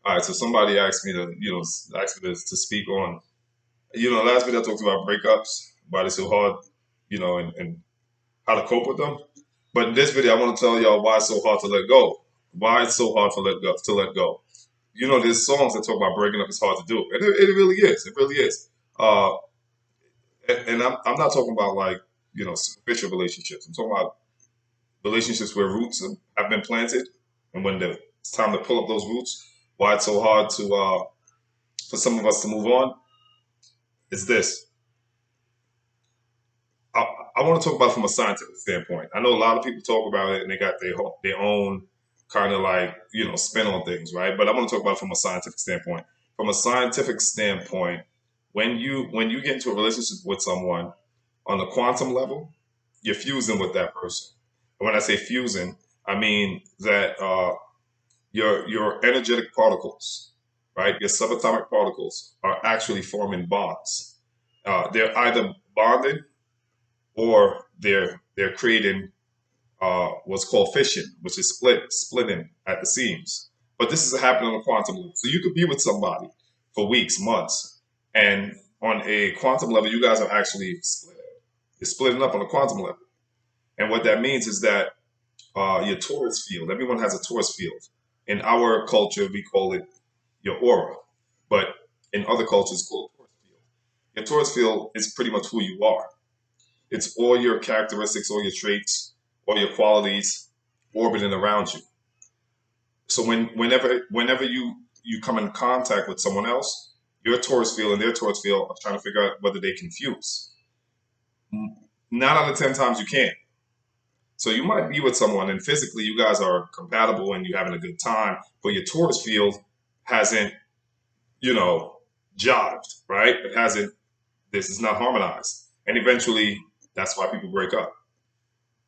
All right, so somebody asked me to, asked me to speak on, last video I talked about breakups, why they're so hard, and how to cope with them. But in this video, I want to tell y'all why it's so hard to let go. Why it's so hard to let go. To let go. There's songs that talk about breaking up is hard to do, and it really is. It really is. Uh, and I'm not talking about like superficial relationships. I'm talking about relationships where roots have been planted, and when it's time to pull up those roots, why it's so hard to for some of us to move on is this. I, I want to talk about it from a scientific standpoint. I know a lot of people talk about it and they got their own kind of like spin on things, right? But I want to talk about it from a scientific standpoint. From a scientific standpoint, when you get into a relationship with someone on the quantum level, you're fusing with that person. And when I say fusing, I mean that your energetic particles, right? Your subatomic particles are actually forming bonds. They're either bonded or they're creating what's called fission, which is splitting at the seams. But this is happening on a quantum level. So you could be with somebody for weeks, months, and on a quantum level, you guys are actually splitting. You're splitting up on a quantum level. And what that means is that your torus field, everyone has a torus field. In our culture, we call it your aura, but in other cultures, it's called torus field. Your torus field is pretty much who you are. It's all your characteristics, all your traits, all your qualities orbiting around you. So whenever you come in contact with someone else, your torus field and their torus field are trying to figure out whether they can fuse. 9 out of 10 times you can't. So you might be with someone and physically you guys are compatible and you're having a good time, but your torus field hasn't, you know, jived, right? It hasn't, this is not harmonized. And eventually that's why people break up.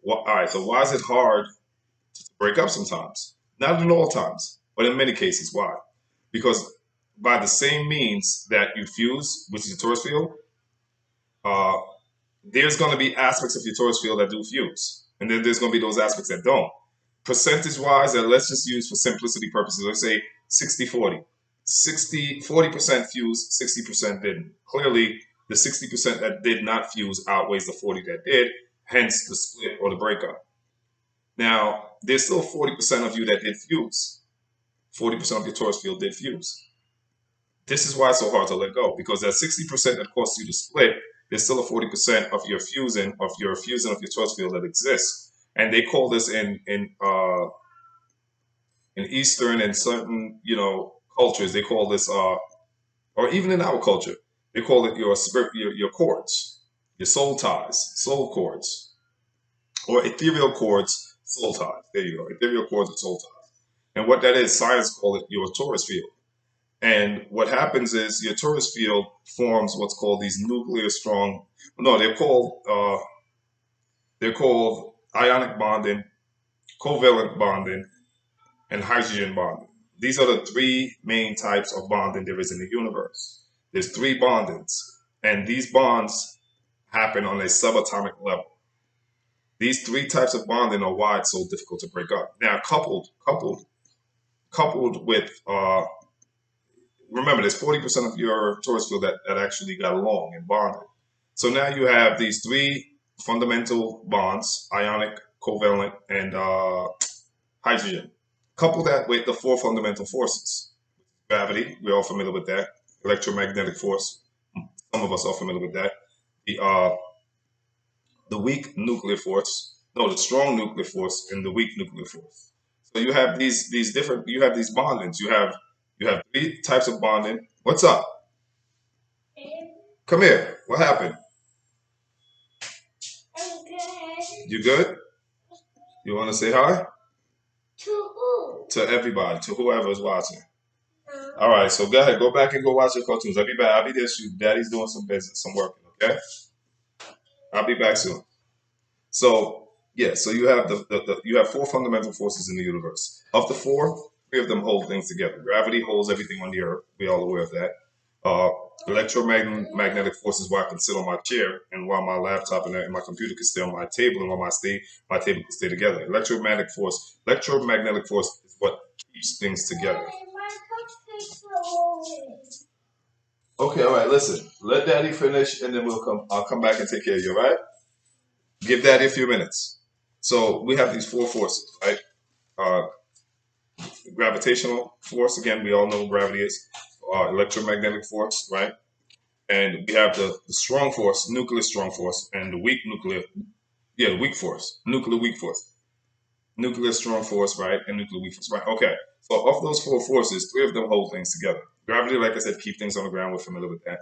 Well, all right, so why is it hard to break up sometimes? Not in all times, but in many cases. Why? Because by the same means that you fuse, which is your torus field, uh, there's going to be aspects of your torus field that do fuse. And then there's going to be those aspects that don't. Percentage wise, and let's just use for simplicity purposes, let's say 60-40. 40% fused, 60% didn't. Clearly, the 60% that did not fuse outweighs the 40 that did, hence the split or the breakup. Now, there's still 40% of you that did fuse. 40% of your torus field did fuse. This is why it's so hard to let go, because that 60% that caused you to split, there's still a 40% of your fusion of your torus field that exists. And they call this in Eastern and certain cultures, they call this or even in our culture, they call it your spirit, your cords, your soul ties, soul cords, or ethereal cords, soul ties. There you go, ethereal cords and soul ties. And what that is, science call it your torus field. And what happens is your torus field forms what's called these nuclear strong. No, they're called ionic bonding, covalent bonding, and hydrogen bonding. These are the three main types of bonding there is in the universe. There's three bondings, and these bonds happen on a subatomic level. These three types of bonding are why it's so difficult to break up. Now, coupled with remember, there's 40% of your torus field that actually got along and bonded. So now you have these three fundamental bonds: ionic, covalent, and hydrogen. Couple that with the four fundamental forces. Gravity, we're all familiar with that. Electromagnetic force, some of us are familiar with that. The weak nuclear force, no, the strong nuclear force and the weak nuclear force. So you have these different, you have these bondings. You have three types of bonding. What's up? Come here. What happened? I'm good. You good? You want to say hi? To who? To everybody, to whoever is watching. All right, so go ahead, go back and go watch your cartoons. I'll be back. I'll be there soon. Daddy's doing some business, some work. Okay, I'll be back soon. So yeah, so you have you have four fundamental forces in the universe. Of the four, three of them hold things together. Gravity holds everything on the earth. We're all aware of that. Uh, Electromagnetic forces where I can sit on my chair and while my laptop and my computer can stay on my table and while my table can stay together. Electromagnetic force is what keeps things together. Okay, all right. Listen, let Daddy finish, and then we'll come. I'll come back and take care of you. All right? Give Daddy a few minutes. So we have these four forces, right? Uh, Gravitational force. Again, we all know what gravity is. Electromagnetic force, right? And we have the strong force, nuclear strong force, and the weak nuclear, yeah, the weak force, nuclear weak force, nuclear strong force, right, and nuclear weak force, right? Okay. So of those four forces, three of them hold things together. Gravity, like I said, keep things on the ground. We're familiar with that.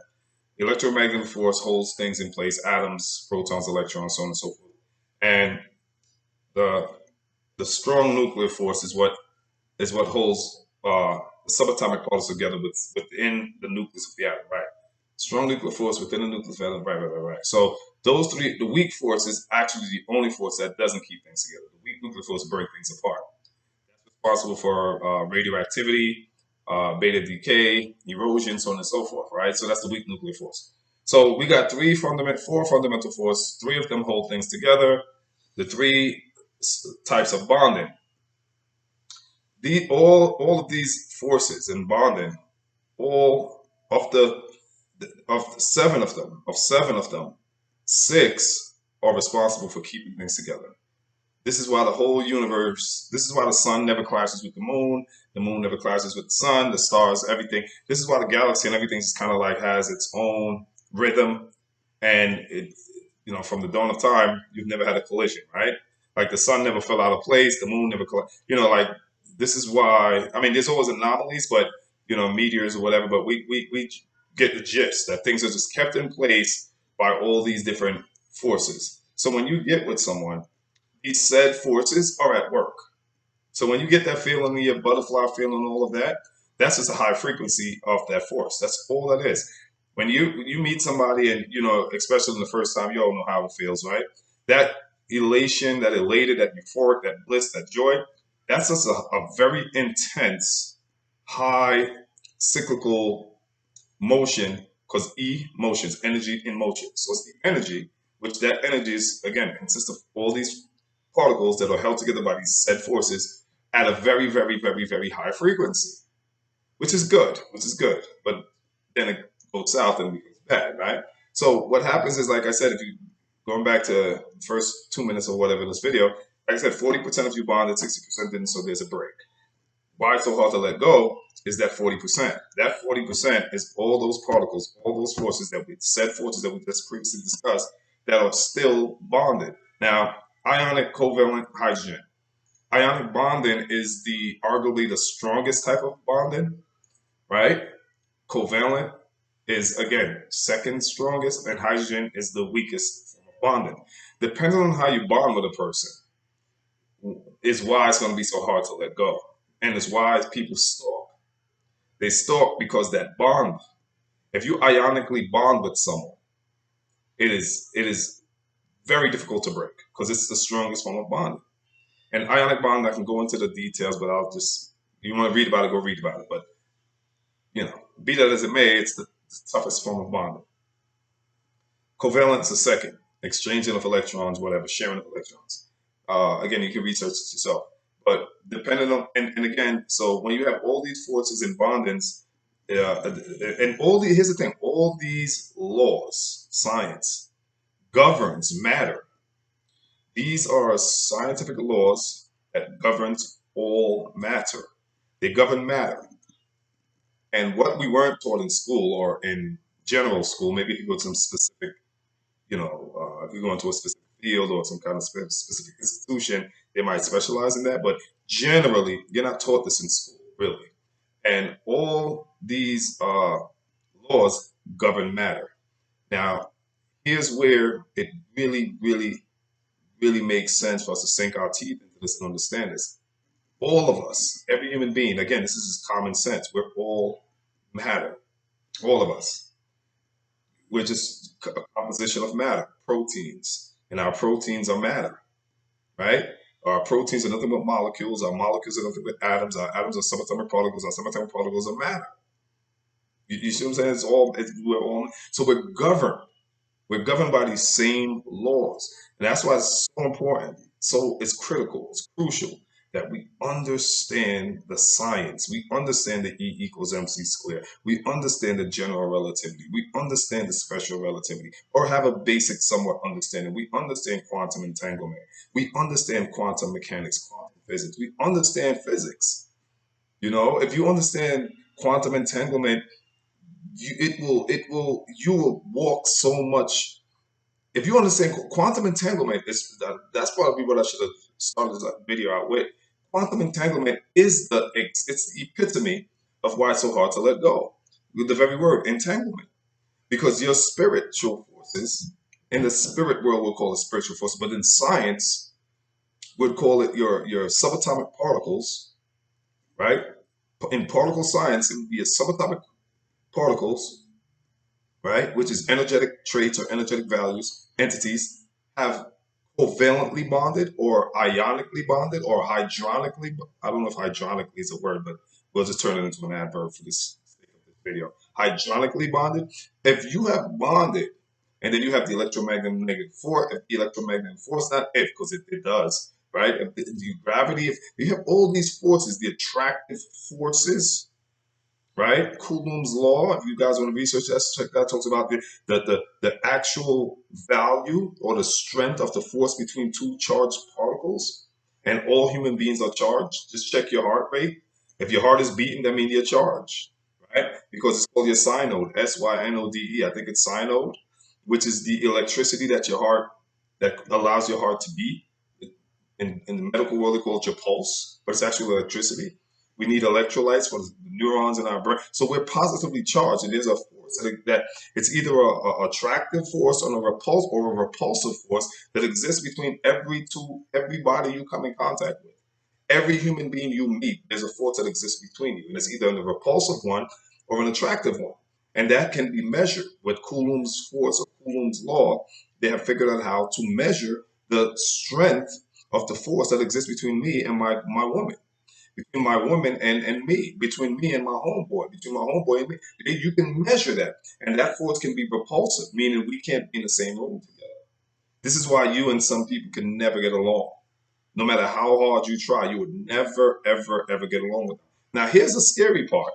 Electromagnetic force holds things in place: atoms, protons, electrons, so on and so forth. And the the strong nuclear force is what holds the subatomic particles together within the nucleus of the atom, right? Strong nuclear force within the nucleus of the atom, right. So those three, the weak force is actually the only force that doesn't keep things together. The weak nuclear force break things apart. That's responsible for radioactivity, beta decay, erosion, so on and so forth, right? So that's the weak nuclear force. So we got four fundamental forces. Three of them hold things together. The three types of bonding. All of these forces in bonding, all of seven of them, six are responsible for keeping things together. This is why the whole universe, this is why the sun never clashes with the moon never clashes with the sun, the stars, everything. This is why the galaxy and everything is kind of like has its own rhythm. And it, from the dawn of time, you've never had a collision, right? Like the sun never fell out of place, the moon never, like this is why. I mean, there's always anomalies, but meteors or whatever. But we get the gist that things are just kept in place by all these different forces. So when you get with someone, these said forces are at work. So when you get that feeling in your butterfly feeling, all of that, that's just a high frequency of that force. That's all that is. When you meet somebody and especially in the first time, you all know how it feels, right? That elation, that elated, that euphoric, that bliss, that joy, that's just a very intense, high cyclical motion because motions, energy in motion. So it's the energy, which that energy is again consists of all these particles that are held together by these said forces at a very, very, very, very high frequency, which is good, But then it goes south and becomes bad, right? So what happens is, like I said, if you going back to the first 2 minutes or whatever in this video, like I said, 40% of you bonded, 60% didn't, so there's a break. Why it's so hard to let go is that 40%. That 40% is all those particles, all those forces that we said forces that we just previously discussed that are still bonded. Now, ionic covalent hydrogen. Ionic bonding is the arguably the strongest type of bonding, right? Covalent is again second strongest, and hydrogen is the weakest form of bonding. Depending on how you bond with a person, is why it's going to be so hard to let go, and it's why people stalk. They stalk because that bond. If you ionically bond with someone, it is very difficult to break because it's the strongest form of bonding. And ionic bond, I can go into the details, but I'll just, you want to read about it, go read about it. But be that as it may, it's the toughest form of bonding. Covalence is second, exchanging of electrons, whatever, sharing of electrons. Again, you can research it yourself. But depending on, and again, so when you have all these forces and bondings, and here's the thing, all these laws, science, governs matter. These are scientific laws that governs all matter. They govern matter. And what we weren't taught in school or in general school, maybe if you go to some specific, if you go into a specific field or some kind of specific institution, they might specialize in that. But generally, you're not taught this in school, really. And all these laws govern matter. Now, here's where it really, really, really makes sense for us to sink our teeth into this and understand this. All of us, every human being, again, this is just common sense. We're all matter. All of us. We're just a composition of matter, proteins. And our proteins are matter, right? Our proteins are nothing but molecules. Our molecules are nothing but atoms. Our atoms are subatomic particles. Our subatomic particles are matter. You see what I'm saying? So we're governed. We're governed by these same laws. And that's why it's so important. So it's critical. It's crucial that we understand the science. We understand the E equals MC squared. We understand the general relativity. We understand the special relativity, or have a basic, somewhat understanding. We understand quantum entanglement. We understand quantum mechanics, quantum physics. We understand physics. If you understand quantum entanglement, you will walk so much. If you understand quantum entanglement, that's probably what I should have started this video out with. Quantum entanglement is it's the epitome of why it's so hard to let go. With the very word entanglement, because your spiritual forces in the spirit world we'll call it spiritual force, but in science would call it your subatomic particles, right? In particle science, it would be a subatomic particles, right, which is energetic traits or energetic values, entities, have covalently bonded or ionically bonded or hydronically. I don't know if hydronically is a word, but we'll just turn it into an adverb for this sake of this video. Hydronically bonded. If you have bonded, and then you have the electromagnetic force, if the electromagnetic force, not if, because it does, right? If the gravity, if you have all these forces, the attractive forces, right? Coulomb's law. If you guys want to research that, check that. Talks about the actual value or the strength of the force between two charged particles, and all human beings are charged. Just check your heart rate. If your heart is beating, that means you're charged, right? Because it's called your synode, synode. I think it's synode, which is the electricity that allows your heart to beat. In the medical world, they call it your pulse, but it's actually electricity. We need electrolytes for the neurons in our brain. So we're positively charged. It is a force that it's either a attractive force or a repulsive force that exists between everybody you come in contact with. Every human being you meet, there's a force that exists between you. And it's either a repulsive one or an attractive one. And that can be measured with Coulomb's force or Coulomb's law. They have figured out how to measure the strength of the force that exists between me and my woman, between my woman and me, between me and my homeboy, between my homeboy and me. You can measure that. And that force can be repulsive, meaning we can't be in the same room together. This is why you and some people can never get along. No matter how hard you try, you would never, ever, ever get along with them. Now, here's the scary part.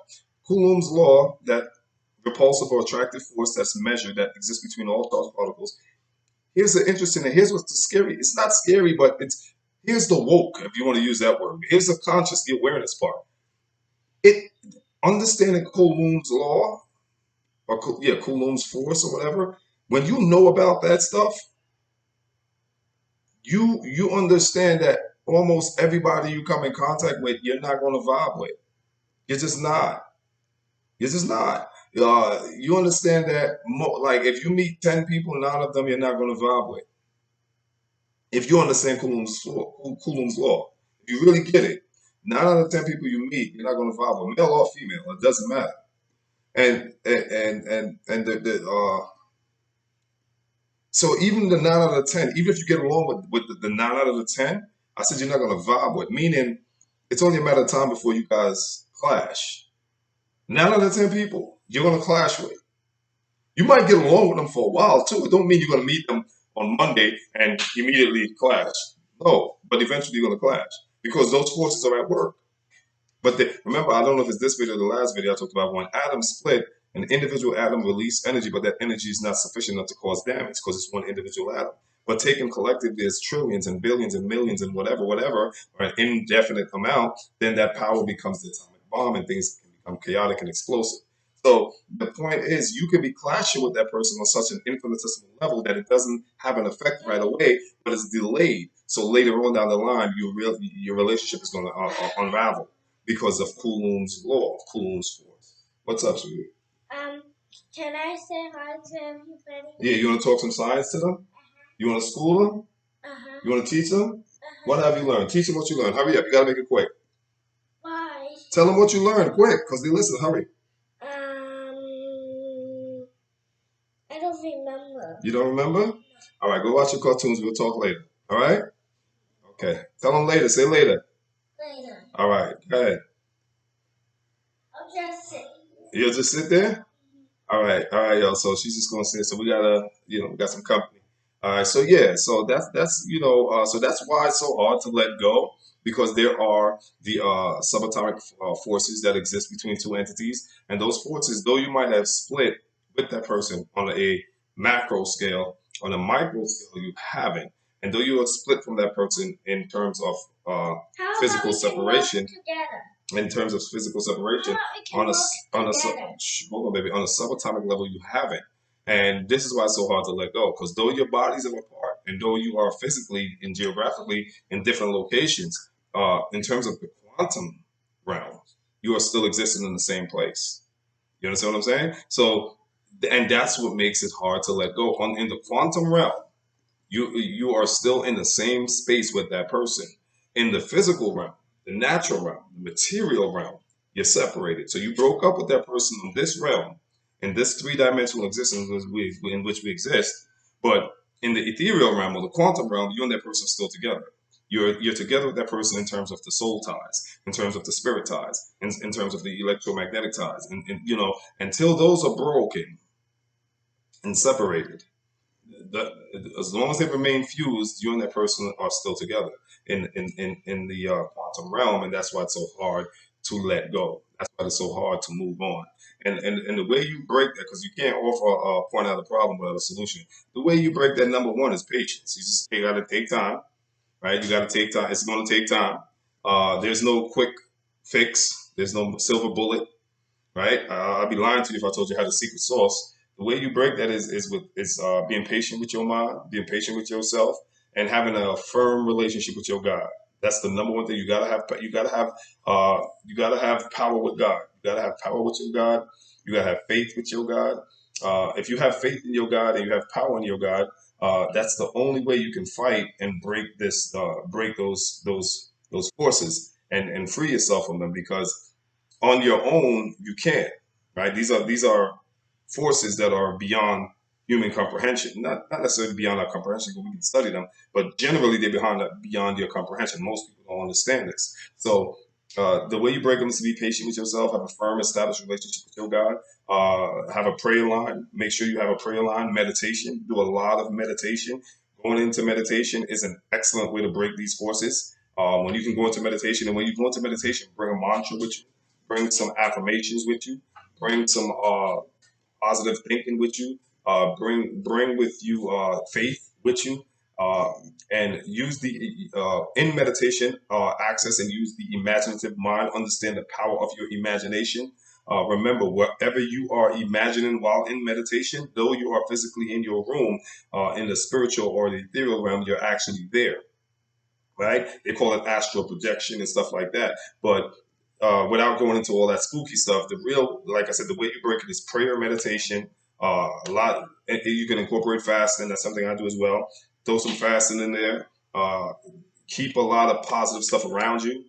Coulomb's law, that repulsive or attractive force that's measured that exists between all charged particles. Here's the interesting thing. Here's what's the scary. It's not scary, but here's the woke, if you want to use that word. Here's the conscious, the awareness part. Understanding Coulomb's law, or Coulomb's force or whatever. When you know about that stuff, you understand that almost everybody you come in contact with, you're not going to vibe with. You're just not. You're just not. You understand that, like, if you meet 10 people, 9 of them you're not going to vibe with. If you understand Coulomb's law, if you really get it, 9 out of 10 people you meet, you're not going to vibe with, male or female. It doesn't matter. And so even the 9 out of 10, even if you get along with the 9 out of 10, I said you're not going to vibe with, meaning it's only a matter of time before you guys clash. 9 out of 10 people you're going to clash with. You might get along with them for a while too. It don't mean you're going to meet them on Monday and immediately clash. No, but eventually you're going to clash because those forces are at work. But remember, I don't know if it's this video or the last video I talked about when atoms split, an individual atom releases energy, but that energy is not sufficient enough to cause damage because it's one individual atom. But taken collectively as trillions and billions and millions and whatever, or an indefinite amount, then that power becomes the atomic bomb and things can become chaotic and explosive. So the point is, you can be clashing with that person on such an infinitesimal level that it doesn't have an effect right away, but it's delayed. So later on down the line, your relationship is going to unravel because of Coulomb's law, Coulomb's force. What's up, sweetie? Can I say hi to everybody? Yeah, you want to talk some science to them? You want to school them? You want to teach them? What have you learned? Teach them what you learned. Hurry up. You got to make it quick. Why? Tell them what you learned quick because they listen. Hurry. I don't remember. You don't remember? All right, go watch your cartoons. We'll talk later. All right? Okay. Tell them later. Say later. Later. All right. Go ahead. I'll just sit. You'll just sit there? All right, y'all. So she's just gonna sit. So we got some company. All right. So yeah. So that's so that's why it's so hard to let go because there are the subatomic forces that exist between two entities, and those forces, though you might have split with that person on a macro scale, on a micro scale you haven't, and though you are split from that person in terms of physical separation, in terms of physical separation, on hold on, baby, on a subatomic level you haven't. And this is why it's so hard to let go, because though your bodies are apart, and though you are physically and geographically in different locations, in terms of the quantum realm, you are still existing in the same place. You understand what I'm saying? So, and that's what makes it hard to let go. In the quantum realm, you are still in the same space with that person. In the physical realm, the natural realm, the material realm, you're separated. So you broke up with that person in this realm, in this three-dimensional existence in which we exist. But in the ethereal realm or the quantum realm, you and that person are still together. You're together with that person in terms of the soul ties, in terms of the spirit ties, in terms of the electromagnetic ties, and until those are broken and separated, that, as long as they remain fused, you and that person are still together in the quantum realm, and that's why it's so hard to let go. That's why it's so hard to move on. And the way you break that, because you can't offer point out a problem without a solution. The way you break that, number one, is patience. You got to take time, right? You got to take time. It's going to take time. There's no quick fix. There's no silver bullet, right? I'd be lying to you if I told you how the secret sauce. The way you break that is being patient with your mind, being patient with yourself, and having a firm relationship with your God. That's the number one thing. You gotta have. You gotta have power with God. You gotta have power with your God. You gotta have faith with your God. If you have faith in your God and you have power in your God, that's the only way you can fight and break those forces and free yourself from them. Because on your own you can't, right? These are forces that are beyond human comprehension, not necessarily beyond our comprehension because we can study them, but generally they're beyond your comprehension. Most people don't understand this. So the way you break them is to be patient with yourself, have a firm established relationship with your God, have a prayer line. Make sure you have a prayer line. Meditation, do a lot of meditation. Going into meditation is an excellent way to break these forces. When you can go into meditation, and when you go into meditation, bring a mantra with you, bring some affirmations with you, bring some positive thinking with you, bring with you faith with you, uh, and use the in meditation access and use the imaginative mind. Understand the power of your imagination. Remember, whatever you are imagining while in meditation, though you are physically in your room, in the spiritual or the ethereal realm, you're actually there, right? They call it astral projection and stuff like that. But without going into all that spooky stuff, the real, like I said, the way you break it is prayer, meditation. A lot you can incorporate fasting. That's something I do as well. Throw some fasting in there. Keep a lot of positive stuff around you.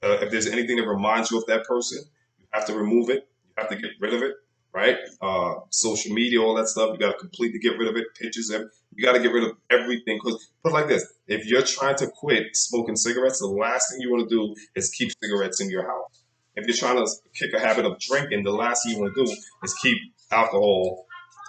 If there's anything that reminds you of that person, you have to remove it. You have to get rid of it, right? Social media, all that stuff, you got to completely get rid of it. Pictures, you got to get rid of everything. Because put it like this: if you're trying to quit smoking cigarettes, the last thing you want to do is keep cigarettes in your house. If you're trying to kick a habit of drinking, the last thing you want to do is keep alcohol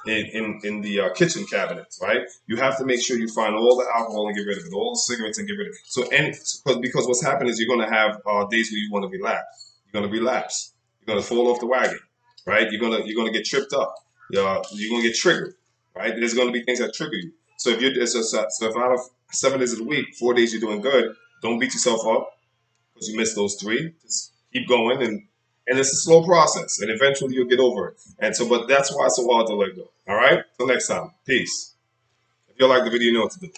in the kitchen cabinets, right? You have to make sure you find all the alcohol and get rid of it, all the cigarettes and get rid of it. So, and because what's happening is you're going to have days where you want to relapse. You're going to relapse. You're going to fall off the wagon, right? You're going to get tripped up. You're going to get triggered, right? There's going to be things that trigger you. So so if out of 7 days of the week, 4 days you're doing good, don't beat yourself up because you missed those three. Just keep going, and it's a slow process, and eventually you'll get over it. And so, but that's why it's so hard to let go. All right. Till next time. Peace. If you like the video, you know what to do.